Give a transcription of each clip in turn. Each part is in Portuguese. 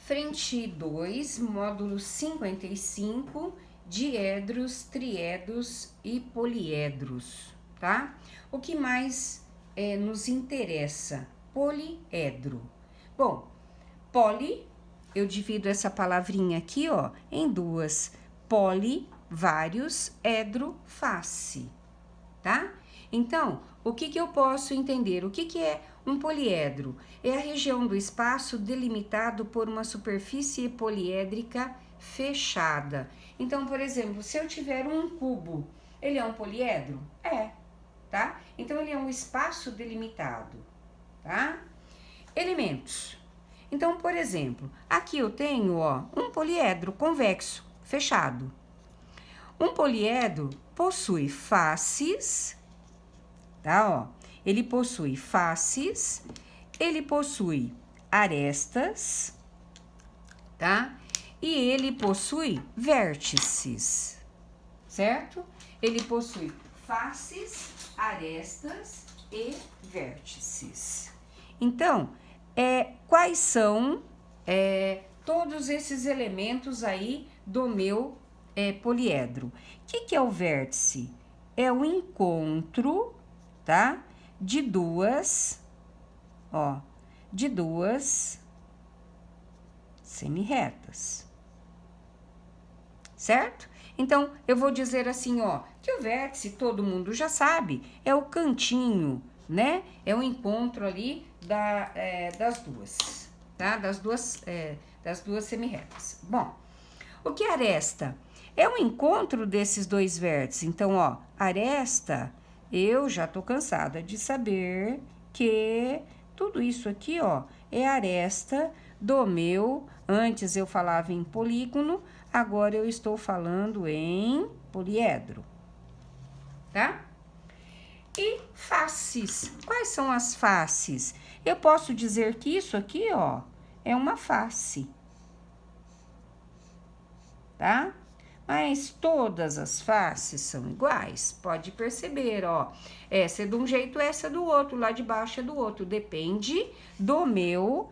Frente 2, módulo 55, diedros, triedros e poliedros, tá? O que mais nos interessa? Poliedro. Bom, poli, eu divido essa palavrinha aqui, ó, em duas. Poli, vários, edro, face, tá? Então, o que eu posso entender? O que é um poliedro? É a região do espaço delimitado por uma superfície poliédrica fechada. Então, por exemplo, se eu tiver um cubo, ele é um poliedro? É, tá? Então, ele é um espaço delimitado, tá? Elementos. Então, por exemplo, aqui eu tenho, ó, um poliedro convexo, fechado. Um poliedro possui faces, tá, ó? Ele possui faces, ele possui arestas, tá? E ele possui vértices, certo? Ele possui faces, arestas e vértices. Então, quais são todos esses elementos aí do meu poliedro? O que é o vértice? É o encontro, tá? De duas semirretas, certo? Então, eu vou dizer assim, ó, que o vértice, todo mundo já sabe, é o cantinho, né? É o encontro ali das duas, tá? Das duas semirretas. Bom, o que é aresta? É o encontro desses dois vértices. Então, ó, aresta, eu já tô cansada de saber que tudo isso aqui, ó, é aresta do meu. Antes eu falava em polígono, agora eu estou falando em poliedro, tá? E faces. Quais são as faces? Eu posso dizer que isso aqui, ó, é uma face, tá? Mas todas as faces são iguais, pode perceber, ó. Essa é de um jeito, essa é do outro, lá de baixo é do outro. Depende do meu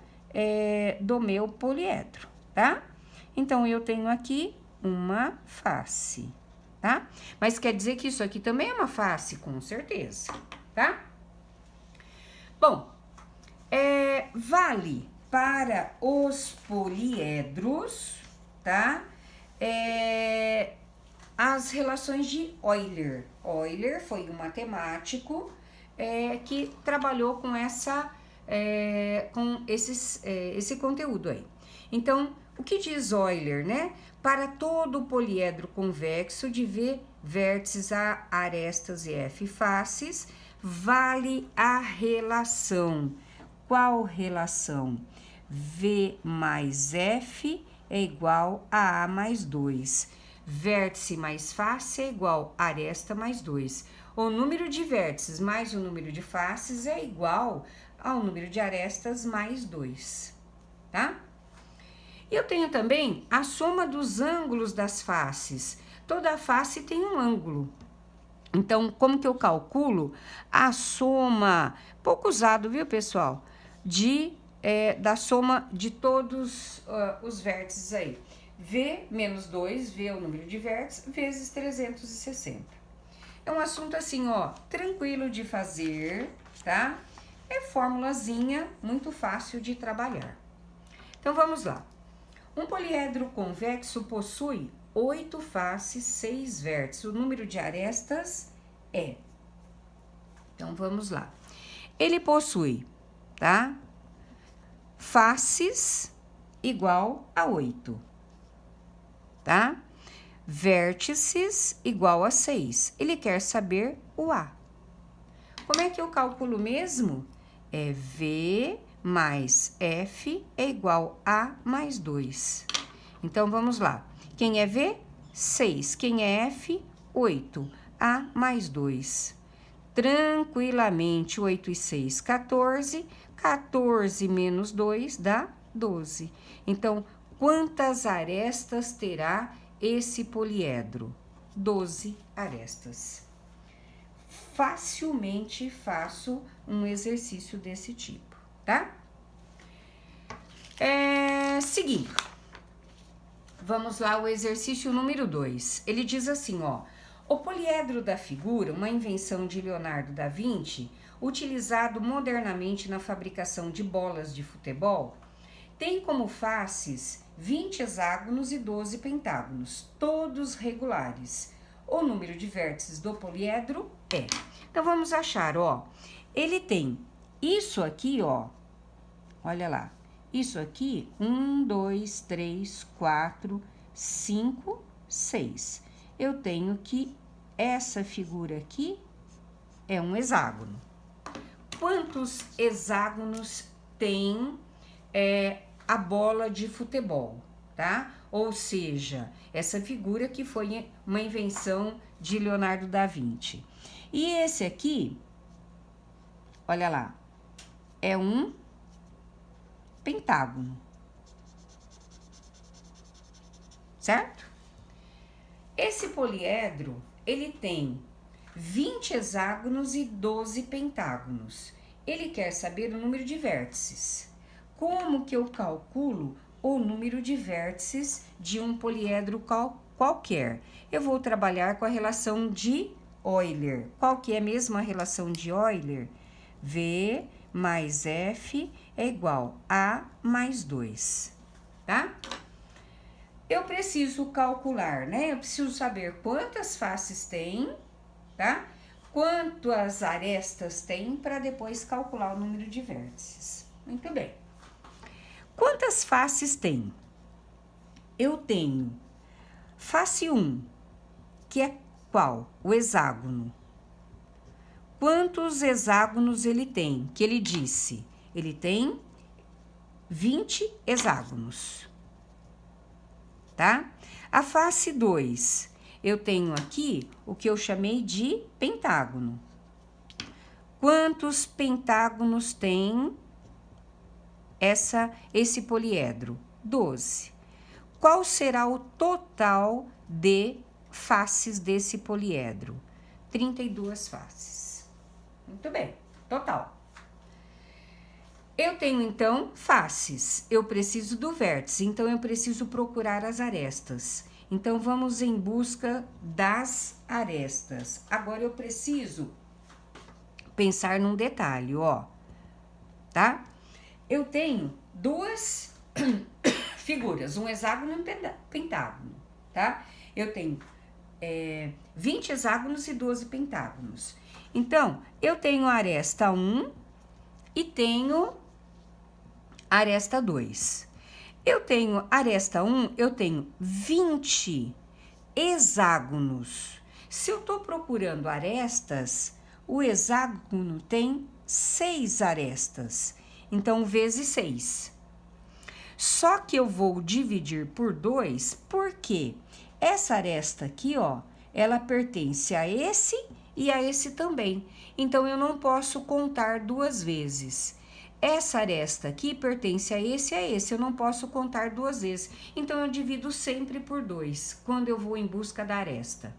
poliedro, tá? Então, eu tenho aqui uma face, tá? Mas quer dizer que isso aqui também é uma face, com certeza, tá? Bom, vale para os poliedros, tá? As relações de Euler. Euler foi um matemático que trabalhou com esse conteúdo aí. Então, o que diz Euler, né? Para todo poliedro convexo de V vértices, A arestas e F faces, vale a relação. Qual relação? V mais F é igual a A mais 2. Vértice mais face é igual a aresta mais 2. O número de vértices mais o número de faces é igual ao número de arestas mais 2, tá? Eu tenho também a soma dos ângulos das faces. Toda face tem um ângulo. Então, como que eu calculo a soma, pouco usado, viu, pessoal? Da soma de todos os vértices aí. V menos 2, V é o número de vértices, vezes 360. É um assunto assim, ó, tranquilo de fazer, tá? É formulazinha, muito fácil de trabalhar. Então, vamos lá. Um poliedro convexo possui 8 faces, 6 vértices. O número de arestas é. Então, vamos lá. Ele possui, tá? Faces igual a 8, tá? Vértices igual a 6. Ele quer saber o A. Como é que eu calculo mesmo? É V mais F é igual a mais 2. Então, vamos lá. Quem é V? 6. Quem é F? 8. A mais 2. Tranquilamente, 8 e 6, 14. 14 menos 2 dá 12. Então, quantas arestas terá esse poliedro? 12 arestas. Facilmente faço um exercício desse tipo, tá? Seguindo. Vamos lá, o exercício número 2. Ele diz assim, ó. O poliedro da figura, uma invenção de Leonardo da Vinci, utilizado modernamente na fabricação de bolas de futebol, tem como faces 20 hexágonos e 12 pentágonos, todos regulares. O número de vértices do poliedro é. Então, vamos achar, ó. Ele tem isso aqui, ó. Olha lá. Isso aqui, 1, 2, 3, 4, 5, 6. Eu tenho que essa figura aqui é um hexágono. Quantos hexágonos tem a bola de futebol, tá? Ou seja, essa figura que foi uma invenção de Leonardo da Vinci. E esse aqui, olha lá, é um pentágono, certo? Esse poliedro, ele tem 20 hexágonos e 12 pentágonos. Ele quer saber o número de vértices. Como que eu calculo o número de vértices de um poliedro qualquer? Eu vou trabalhar com a relação de Euler. Qual que é mesmo a relação de Euler? V mais F é igual a mais 2, tá? Eu preciso calcular, né? Eu preciso saber quantas faces tem, tá? Quantas arestas tem para depois calcular o número de vértices. Muito bem. Quantas faces tem? Eu tenho face 1, que é qual? O hexágono. Quantos hexágonos ele tem? Que ele disse. Ele tem 20 hexágonos, tá? A face 2, eu tenho aqui o que eu chamei de pentágono. Quantos pentágonos tem esse poliedro? 12. Qual será o total de faces desse poliedro? 32 faces. Muito bem, total. Eu tenho, então, faces. Eu preciso do vértice, então eu preciso procurar as arestas. Então, vamos em busca das arestas. Agora, eu preciso pensar num detalhe, ó. Tá? Eu tenho duas figuras, um hexágono e um pentágono, tá? Eu tenho 20 hexágonos e 12 pentágonos. Então, eu tenho a aresta 1 e tenho a aresta 2. Eu tenho aresta 1, eu tenho 20 hexágonos. Se eu estou procurando arestas, o hexágono tem 6 arestas. Então, vezes 6. Só que eu vou dividir por 2, porque essa aresta aqui, ó, ela pertence a esse e a esse também. Então, eu não posso contar duas vezes. Essa aresta aqui pertence a esse e a esse, eu não posso contar duas vezes. Então, eu divido sempre por 2, quando eu vou em busca da aresta.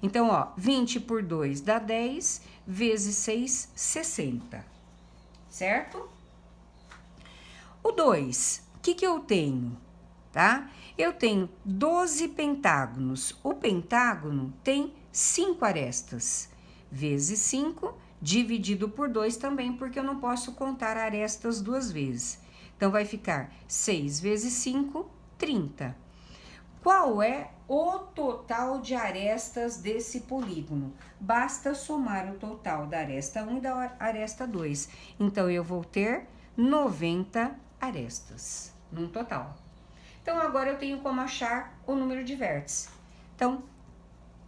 Então, ó, 20 por 2 dá 10, vezes 6, 60. Certo? O 2, o que eu tenho? Tá? Eu tenho 12 pentágonos. O pentágono tem 5 arestas. Vezes 5, dividido por 2 também, porque eu não posso contar arestas duas vezes. Então, vai ficar 6 vezes 5, 30. Qual é o total de arestas desse polígono? Basta somar o total da aresta 1 e da aresta 2. Então, eu vou ter 90 arestas num total. Então, agora eu tenho como achar o número de vértices. Então,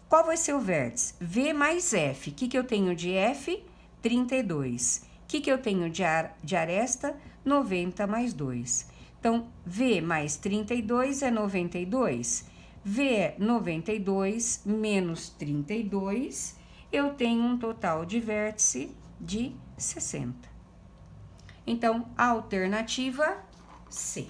qual vai ser o vértice? V mais F. O que eu tenho de F? 32. O que eu tenho de aresta? 90 mais 2. Então, V mais 32 é 92. V é 92 menos 32. Eu tenho um total de vértice de 60. Então, a alternativa C.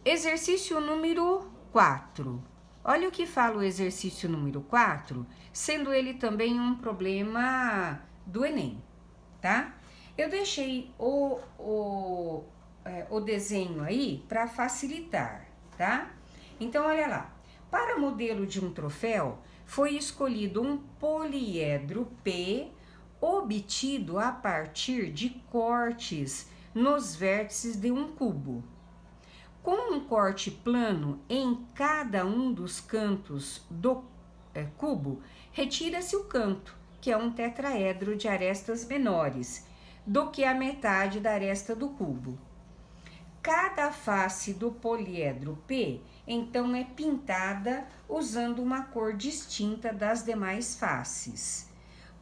Exercício número 4. Olha o que fala o exercício número 4, sendo ele também um problema do Enem, tá? Eu deixei o desenho aí para facilitar, tá? Então, olha lá. Para modelo de um troféu, foi escolhido um poliedro P obtido a partir de cortes nos vértices de um cubo. Com um corte plano em cada um dos cantos do cubo, retira-se o canto, que é um tetraedro de arestas menores do que a metade da aresta do cubo. Cada face do poliedro P, então, é pintada usando uma cor distinta das demais faces.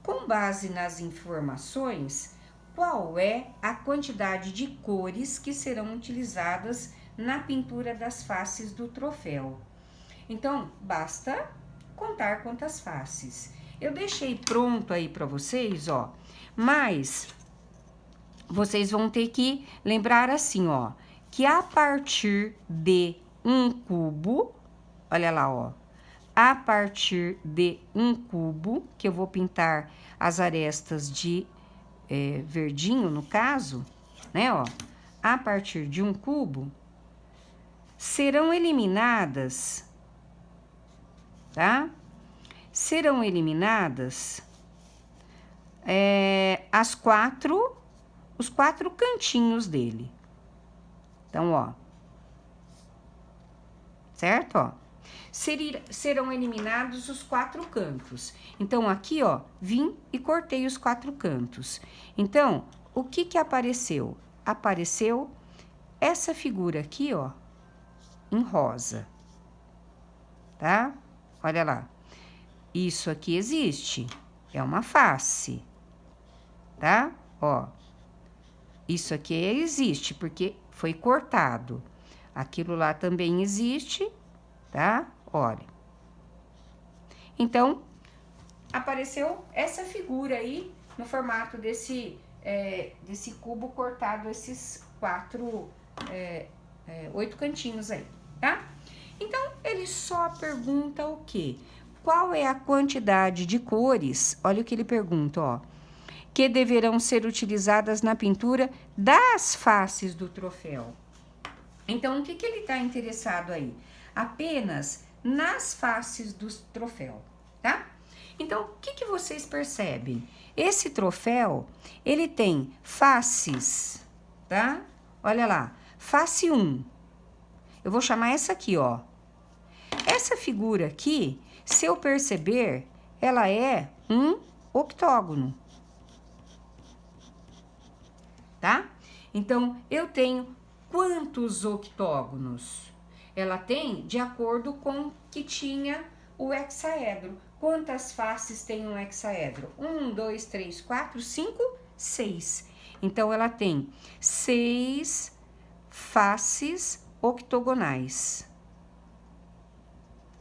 Com base nas informações, qual é a quantidade de cores que serão utilizadas na pintura das faces do troféu? Então, basta contar quantas faces. Eu deixei pronto aí para vocês, ó, mas vocês vão ter que lembrar assim, ó, que a partir de um cubo, olha lá, ó, a partir de um cubo, que eu vou pintar as arestas de verdinho, no caso, né, ó, a partir de um cubo, serão eliminadas, tá? Serão eliminadas os quatro cantinhos dele. Então, ó, certo, ó? Serão eliminados os quatro cantos. Então, aqui, ó, vim e cortei os quatro cantos. Então, o que que apareceu? Apareceu essa figura aqui, ó, em rosa, tá? Olha lá. Isso aqui existe, é uma face, tá? Ó, isso aqui existe porque foi cortado. Aquilo lá também existe, tá? Olha. Então, apareceu essa figura aí no formato desse cubo cortado, esses 8 cantinhos aí, tá? Então, ele só pergunta o quê? Qual é a quantidade de cores? Olha o que ele pergunta, ó. Que deverão ser utilizadas na pintura das faces do troféu. Então, o que que ele está interessado aí? Apenas nas faces do troféu, tá? Então, o que que vocês percebem? Esse troféu, ele tem faces, tá? Olha lá, face 1. Eu vou chamar essa aqui, ó. Essa figura aqui, se eu perceber, ela é um octógono, tá? Então, eu tenho quantos octógonos? Ela tem de acordo com que tinha o hexaedro. Quantas faces tem um hexaedro? 1, 2, 3, 4, 5, 6. Então, ela tem 6 faces octogonais,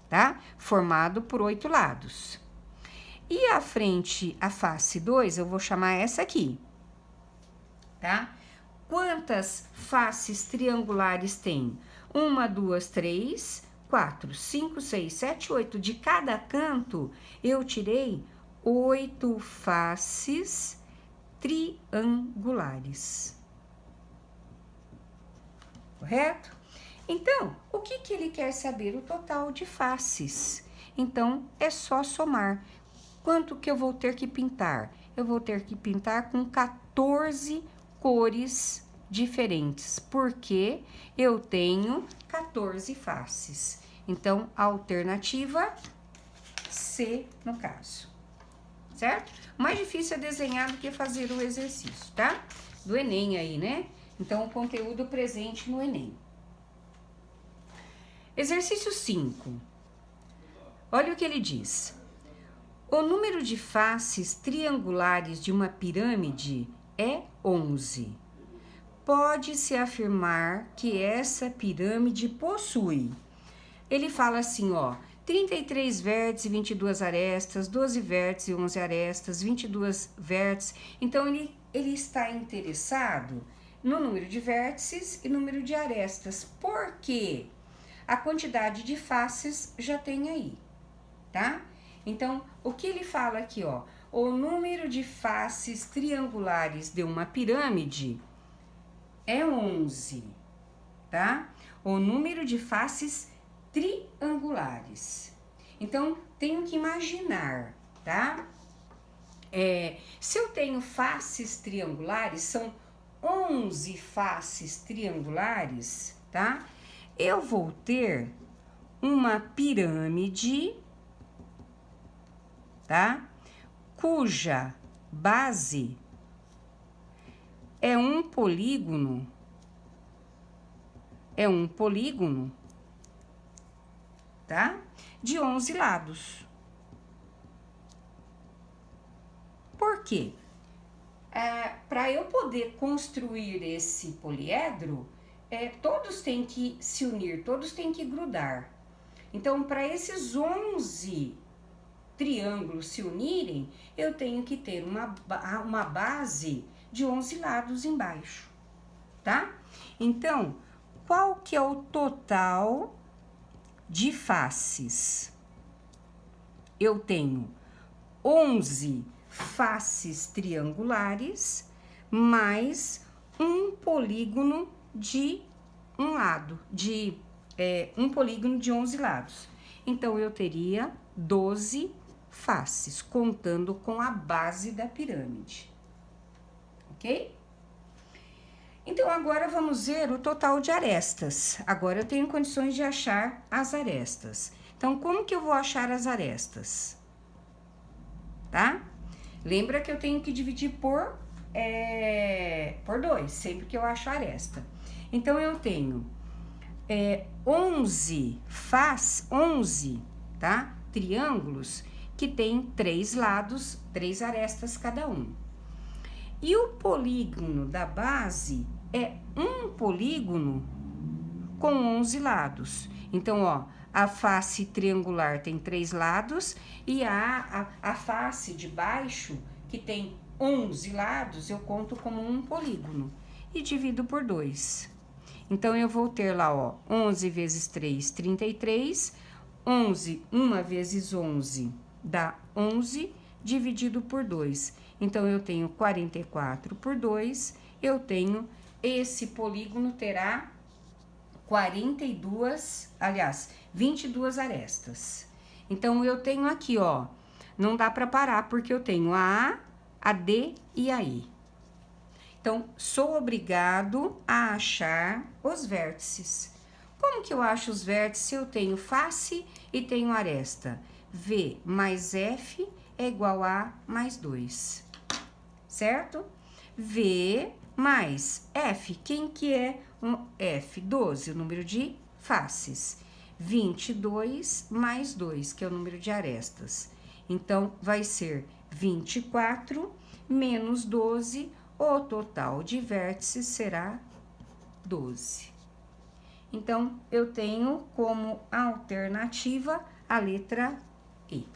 tá? Formado por 8 lados. E a frente, a face 2, eu vou chamar essa aqui, tá? Quantas faces triangulares tem? 1, 2, 3, 4, 5, 6, 7, 8. De cada canto, eu tirei 8 faces triangulares. Correto? Então, o que que ele quer saber? O total de faces. Então, é só somar. Quanto que eu vou ter que pintar? Eu vou ter que pintar com 14 cores diferentes, porque eu tenho 14 faces. Então, a alternativa C, no caso. Certo? O mais difícil é desenhar do que fazer o exercício, tá? Do Enem aí, né? Então, o conteúdo presente no Enem. Exercício 5. Olha o que ele diz. O número de faces triangulares de uma pirâmide é 11. Pode-se afirmar que essa pirâmide possui. Ele fala assim, ó, 33 vértices e 22 arestas, 12 vértices e 11 arestas, 22 vértices. Então, ele está interessado no número de vértices e número de arestas. Por quê? A quantidade de faces já tem aí, tá? Então, o que ele fala aqui, ó, o número de faces triangulares de uma pirâmide é 11, tá? O número de faces triangulares. Então, tenho que imaginar, tá? Se eu tenho faces triangulares, são 11 faces triangulares, tá? Eu vou ter uma pirâmide, tá? Cuja base é um polígono, tá? De 11 lados. Por quê? Para eu poder construir esse poliedro, todos têm que se unir, todos têm que grudar. Então, para esses 11 triângulos se unirem, eu tenho que ter uma base de 11 lados embaixo, tá? Então, qual que é o total de faces? Eu tenho 11 faces triangulares mais um polígono de um lado, um polígono de 11 lados. Então, eu teria 12 faces, contando com a base da pirâmide, ok? Então, agora vamos ver o total de arestas. Agora eu tenho condições de achar as arestas. Então, como que eu vou achar as arestas? Tá? Lembra que eu tenho que dividir por 2, sempre que eu acho a aresta. Então, eu tenho 11 tá? Triângulos que tem 3 lados, 3 arestas cada um. E o polígono da base é um polígono com 11 lados. Então, ó, a face triangular tem 3 lados e a face de baixo, que tem 11 lados, eu conto como um polígono e divido por 2. Então, eu vou ter lá, ó, 11 vezes 3, 33. 11, 1 vezes 11 dá 11, dividido por 2. Então, eu tenho 44 por 2, eu tenho, esse polígono terá 22 arestas. Então, eu tenho aqui, ó, não dá para parar, porque eu tenho a D e a E. Então, sou obrigado a achar os vértices. Como que eu acho os vértices? Eu tenho face e tenho aresta. V mais F é igual a mais 2, certo? V mais F, quem que é F? 12, o número de faces. 22 mais 2, que é o número de arestas. Então, vai ser 24 menos 12, o total de vértices será 12. Então, eu tenho como alternativa a letra E.